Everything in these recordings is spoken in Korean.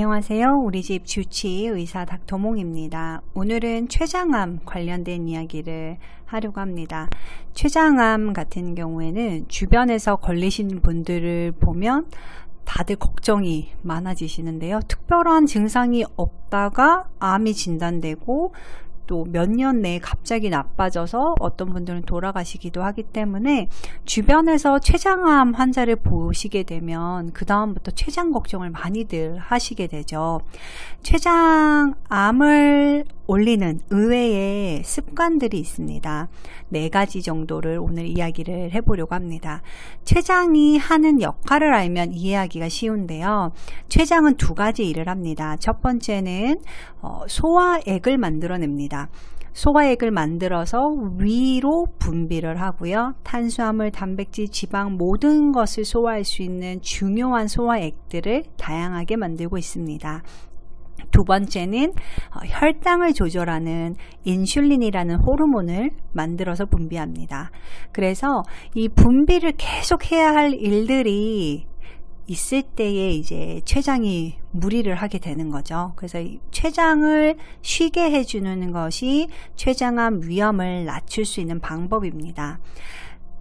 안녕하세요. 우리집 주치 의사 닥터몽입니다. 오늘은 췌장암 관련된 이야기를 하려고 합니다. 췌장암 같은 경우에는 주변에서 걸리신 분들을 보면 다들 걱정이 많아지시는데요. 특별한 증상이 없다가 암이 진단되고 또 몇 년 내에 갑자기 나빠져서 어떤 분들은 돌아가시기도 하기 때문에 주변에서 췌장암 환자를 보시게 되면 그 다음부터 췌장 걱정을 많이들 하시게 되죠. 췌장암을 올리는 의외의 습관들이 있습니다. 4가지 정도를 오늘 이야기를 해보려고 합니다. 췌장이 하는 역할을 알면 이해하기가 쉬운데요. 췌장은 2가지 일을 합니다. 첫 번째는 소화액을 만들어냅니다. 소화액을 만들어서 위로 분비를 하고요. 탄수화물, 단백질, 지방 모든 것을 소화할 수 있는 중요한 소화액들을 다양하게 만들고 있습니다. 2번째는 혈당을 조절하는 인슐린이라는 호르몬을 만들어서 분비합니다. 그래서 이 분비를 계속 해야 할 일들이 있을 때에 이제 췌장이 무리를 하게 되는 거죠. 그래서 이 췌장을 쉬게 해주는 것이 췌장암 위험을 낮출 수 있는 방법입니다.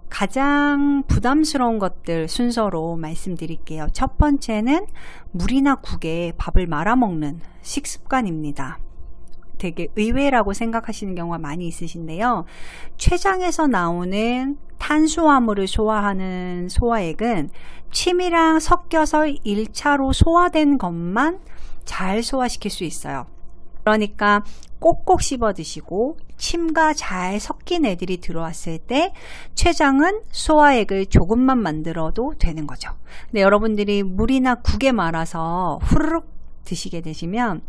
가장 부담스러운 것들 순서로 말씀드릴게요. 첫 번째는 물이나 국에 밥을 말아 먹는 식습관입니다. 되게 의외라고 생각하시는 경우가 많이 있으신데요. 췌장에서 나오는 탄수화물을 소화하는 소화액은 침이랑 섞여서 1차로 소화된 것만 잘 소화시킬 수 있어요. 그러니까 꼭꼭 씹어 드시고 침과 잘 섞인 애들이 들어왔을 때 췌장은 소화액을 조금만 만들어도 되는 거죠. 근데 여러분들이 물이나 국에 말아서 후루룩 드시게 되시면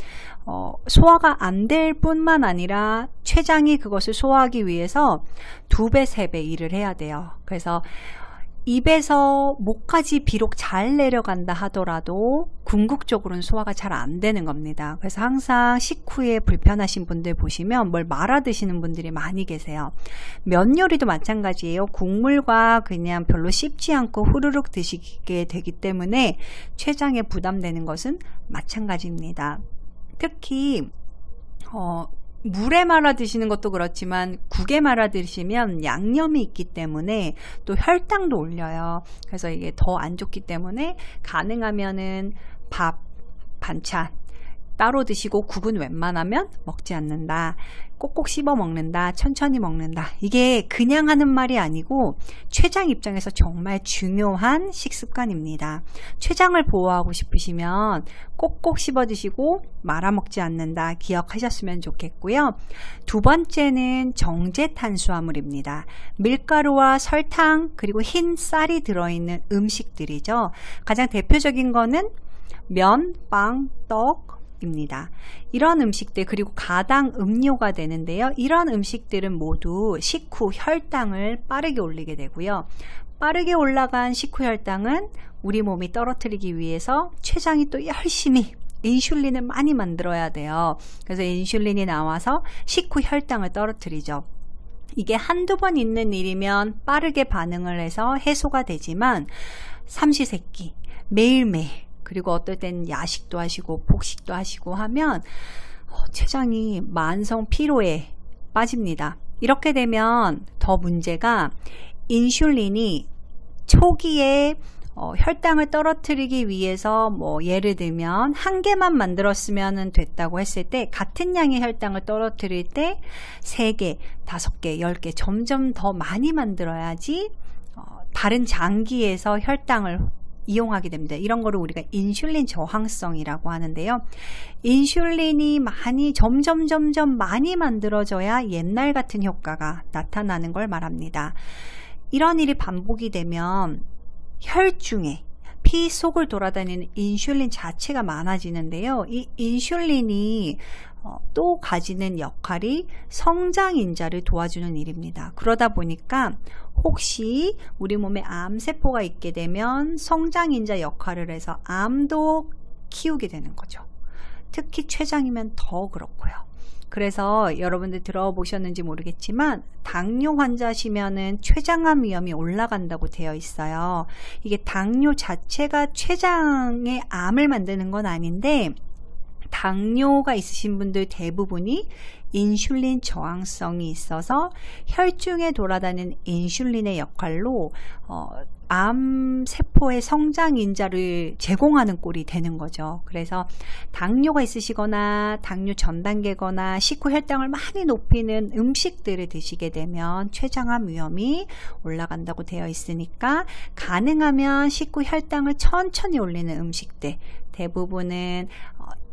소화가 안 될 뿐만 아니라 췌장이 그것을 소화하기 위해서 2배, 3배 일을 해야 돼요. 그래서 입에서 목까지 비록 잘 내려간다 하더라도 궁극적으로는 소화가 잘 안 되는 겁니다. 그래서 항상 식후에 불편하신 분들 보시면 뭘 말아 드시는 분들이 많이 계세요. 면 요리도 마찬가지예요. 국물과 그냥 별로 씹지 않고 후루룩 드시게 되기 때문에 췌장에 부담되는 것은 마찬가지입니다. 특히 물에 말아 드시는 것도 그렇지만 국에 말아 드시면 양념이 있기 때문에 또 혈당도 올려요. 그래서 이게 더 안 좋기 때문에 가능하면은 밥, 반찬 따로 드시고 국은 웬만하면 먹지 않는다. 꼭꼭 씹어 먹는다. 천천히 먹는다. 이게 그냥 하는 말이 아니고 췌장 입장에서 정말 중요한 식습관입니다. 췌장을 보호하고 싶으시면 꼭꼭 씹어 드시고 말아 먹지 않는다. 기억하셨으면 좋겠고요. 2번째는 정제 탄수화물입니다. 밀가루와 설탕 그리고 흰 쌀이 들어있는 음식들이죠. 가장 대표적인 거는 면, 빵, 떡 입니다. 이런 음식들 그리고 가당 음료가 되는데요. 이런 음식들은 모두 식후 혈당을 빠르게 올리게 되고요. 빠르게 올라간 식후 혈당은 우리 몸이 떨어뜨리기 위해서 췌장이 또 열심히 인슐린을 많이 만들어야 돼요. 그래서 인슐린이 나와서 식후 혈당을 떨어뜨리죠. 이게 한두 번 있는 일이면 빠르게 반응을 해서 해소가 되지만 삼시세끼 매일매일 그리고 어떨 땐 야식도 하시고 폭식도 하시고 하면 췌장이 만성 피로에 빠집니다. 이렇게 되면 더 문제가 인슐린이 초기에 혈당을 떨어뜨리기 위해서 예를 들면 1개만 만들었으면 됐다고 했을 때 같은 양의 혈당을 떨어뜨릴 때 3개, 5개, 10개 점점 더 많이 만들어야지 다른 장기에서 혈당을 이용하게 됩니다. 이런 거를 우리가 인슐린 저항성이라고 하는데요. 인슐린이 점점 많이 만들어져야 옛날 같은 효과가 나타나는 걸 말합니다. 이런 일이 반복이 되면 혈중에 피 속을 돌아다니는 인슐린 자체가 많아지는데요. 이 인슐린이 또 가지는 역할이 성장인자를 도와주는 일입니다. 그러다 보니까 혹시 우리 몸에 암세포가 있게 되면 성장인자 역할을 해서 암도 키우게 되는 거죠. 특히 췌장이면 더 그렇고요. 그래서 여러분들 들어보셨는지 모르겠지만 당뇨 환자시면은 췌장암 위험이 올라간다고 되어 있어요. 이게 당뇨 자체가 췌장에 암을 만드는 건 아닌데 당뇨가 있으신 분들 대부분이 인슐린 저항성이 있어서 혈중에 돌아다니는 인슐린의 역할로 암 세포의 성장 인자를 제공하는 꼴이 되는 거죠. 그래서 당뇨가 있으시거나 당뇨 전 단계거나 식후 혈당을 많이 높이는 음식들을 드시게 되면 췌장암 위험이 올라간다고 되어 있으니까 가능하면 식후 혈당을 천천히 올리는 음식들, 대부분은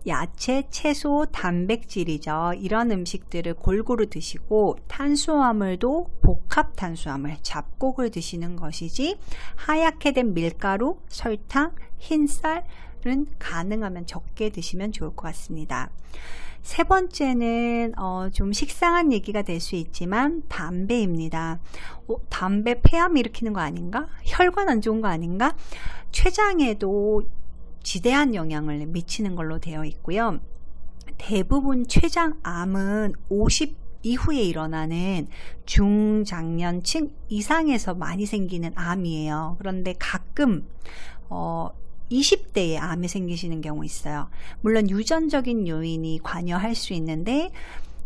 야채, 채소, 단백질이죠. 이런 음식들을 골고루 드시고 탄수화물도 복합 탄수화물, 잡곡을 드시는 것이지 하얗게 된 밀가루, 설탕, 흰쌀은 가능하면 적게 드시면 좋을 것 같습니다. 세 번째는 좀 식상한 얘기가 될 수 있지만 담배입니다. 담배 폐암 일으키는 거 아닌가? 혈관 안 좋은 거 아닌가? 췌장에도 지대한 영향을 미치는 걸로 되어 있고요. 대부분 췌장암은 50 이후에 일어나는 중장년층 이상에서 많이 생기는 암이에요. 그런데 가끔 20대에 암이 생기시는 경우 있어요. 물론 유전적인 요인이 관여할 수 있는데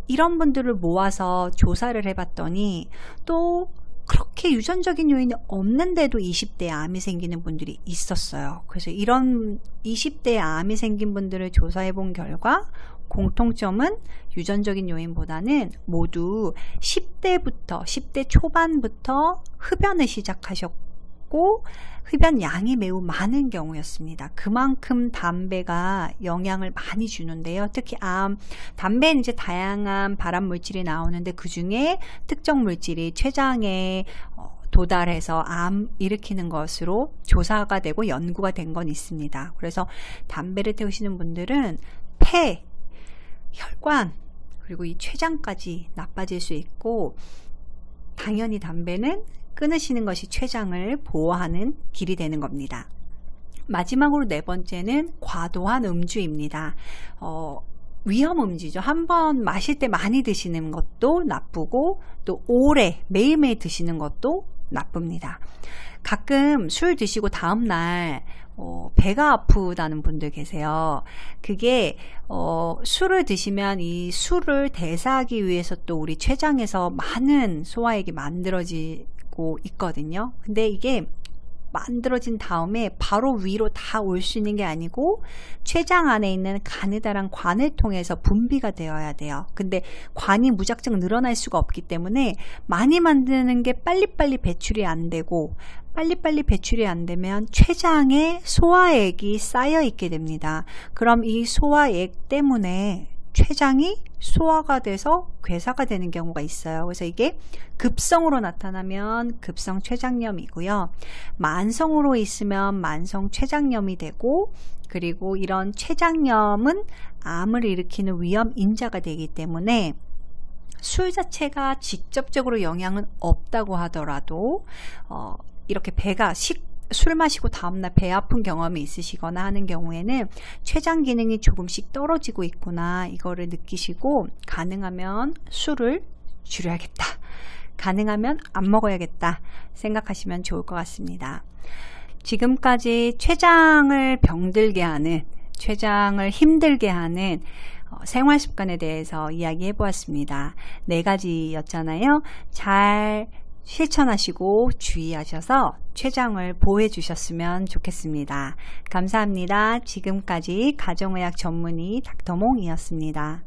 이런 분들을 모아서 조사를 해봤더니 또 그렇게 유전적인 요인이 없는데도 20대에 암이 생기는 분들이 있었어요. 그래서 이런 20대에 암이 생긴 분들을 조사해 본 결과 공통점은 유전적인 요인보다는 모두 10대 초반부터 흡연을 시작하셨고 흡연 양이 매우 많은 경우였습니다. 그만큼 담배가 영향을 많이 주는데요. 특히 담배는 이제 다양한 발암 물질이 나오는데 그 중에 특정 물질이 췌장에 도달해서 암 일으키는 것으로 조사가 되고 연구가 된 건 있습니다. 그래서 담배를 태우시는 분들은 폐, 혈관, 그리고 이 췌장까지 나빠질 수 있고 당연히 담배는 끊으시는 것이 췌장을 보호하는 길이 되는 겁니다. 마지막으로 네 번째는 과도한 음주입니다. 위험 음주죠. 한번 마실 때 많이 드시는 것도 나쁘고 또 오래 매일매일 드시는 것도 나쁩니다. 가끔 술 드시고 다음날 배가 아프다는 분들 계세요. 그게 술을 드시면 이 술을 대사하기 위해서 또 우리 췌장에서 많은 소화액이 만들어지고 있거든요. 근데 이게 만들어진 다음에 바로 위로 다 올 수 있는 게 아니고 췌장 안에 있는 가느다란 관을 통해서 분비가 되어야 돼요. 근데 관이 무작정 늘어날 수가 없기 때문에 많이 만드는 게 빨리빨리 배출이 안 되고 빨리빨리 배출이 안 되면 췌장에 소화액이 쌓여 있게 됩니다. 그럼 이 소화액 때문에 췌장이 소화가 돼서 괴사가 되는 경우가 있어요. 그래서 이게 급성으로 나타나면 급성 췌장염이고요. 만성으로 있으면 만성 췌장염이 되고 그리고 이런 췌장염은 암을 일으키는 위험 인자가 되기 때문에 술 자체가 직접적으로 영향은 없다고 하더라도 이렇게 술 마시고 다음날 배 아픈 경험이 있으시거나 하는 경우에는 췌장 기능이 조금씩 떨어지고 있구나 이거를 느끼시고 가능하면 술을 줄여야겠다, 가능하면 안 먹어야겠다 생각하시면 좋을 것 같습니다. 지금까지 췌장을 병들게 하는, 췌장을 힘들게 하는 생활 습관에 대해서 이야기해 보았습니다. 4가지였잖아요. 잘 실천하시고 주의하셔서 췌장을 보호해 주셨으면 좋겠습니다. 감사합니다. 지금까지 가정의학 전문의 닥터몽이었습니다.